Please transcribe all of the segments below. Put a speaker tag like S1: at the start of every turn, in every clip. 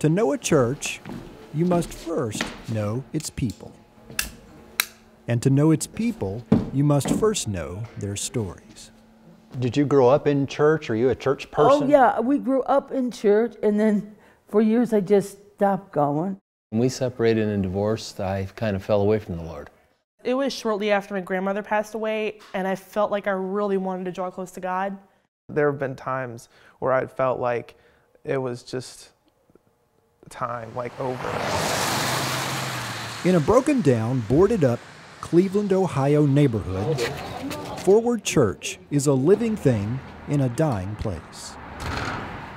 S1: To know a church, you must first know its people. And to know its people, you must first know their stories.
S2: Did you grow up in church? Are you a church person?
S3: Oh yeah, we grew up in church, and then for years I just stopped going.
S4: When we separated and divorced, I kind of fell away from the Lord.
S5: It was shortly after my grandmother passed away, and I felt like I really wanted to draw close to God.
S6: There have been times where I felt like it was just time, like over.
S1: In a broken down, boarded up Cleveland, Ohio neighborhood, Forward Church is a living thing in a dying place.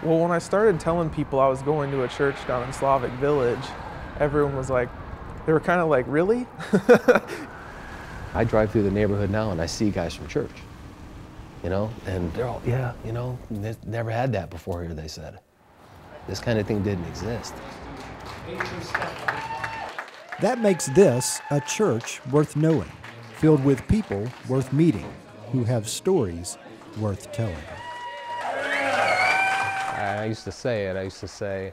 S6: Well, when I started telling people I was going to a church down in Slavic Village, everyone was like, they were kind of like, really?
S4: I drive through the neighborhood now and I see guys from church, you know, and they're all, yeah, you know, never had that before here, they said. This kind of thing didn't exist.
S1: That makes this a church worth knowing, filled with people worth meeting, who have stories worth telling.
S7: I used to say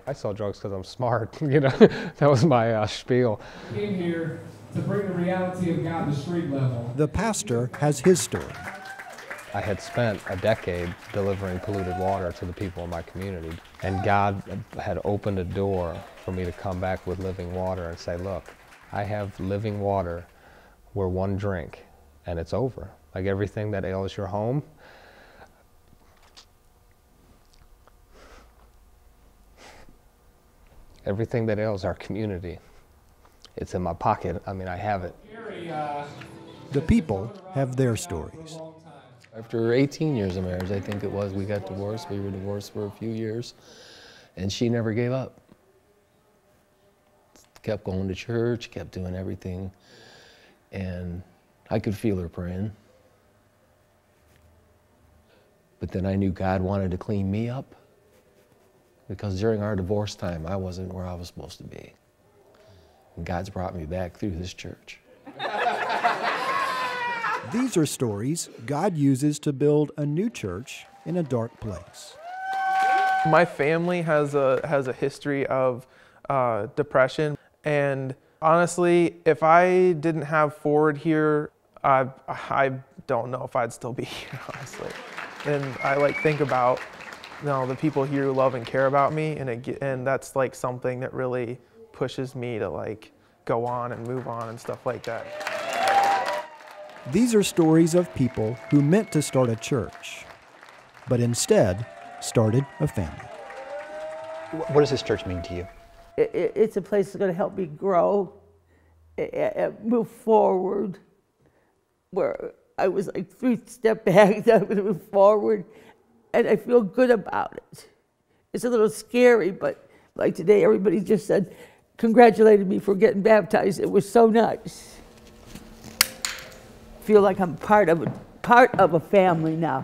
S7: I sell drugs because I'm smart, you know, that was my spiel.
S8: Came here to bring the reality of God to street level.
S1: The pastor has his story.
S7: I had spent a decade delivering polluted water to the people in my community, and God had opened a door for me to come back with living water and say, look, I have living water where one drink and it's over. Like everything that ails your home, everything that ails our community, it's in my pocket. I mean, I have it.
S1: The people have their stories.
S4: After 18 years of marriage, I think it was, we got divorced. We were divorced for a few years, and she never gave up. Kept going to church, kept doing everything, and I could feel her praying. But then I knew God wanted to clean me up, because during our divorce time, I wasn't where I was supposed to be. And God's brought me back through this church.
S1: These are stories God uses to build a new church in a dark place.
S6: My family has a history of depression, and honestly, if I didn't have Forward here, I don't know if I'd still be here, honestly. And I think about, you know, the people here who love and care about me, and that's like something that really pushes me to go on and move on and stuff like that.
S1: These are stories of people who meant to start a church, but instead started a family.
S2: What does this church mean to you?
S3: It's a place that's going to help me grow, move forward, where I was like 3 steps back, now I'm going to move forward, and I feel good about it. It's a little scary, but like today, everybody just said, congratulated me for getting baptized. It was so nice. Feel like I'm part of a family now.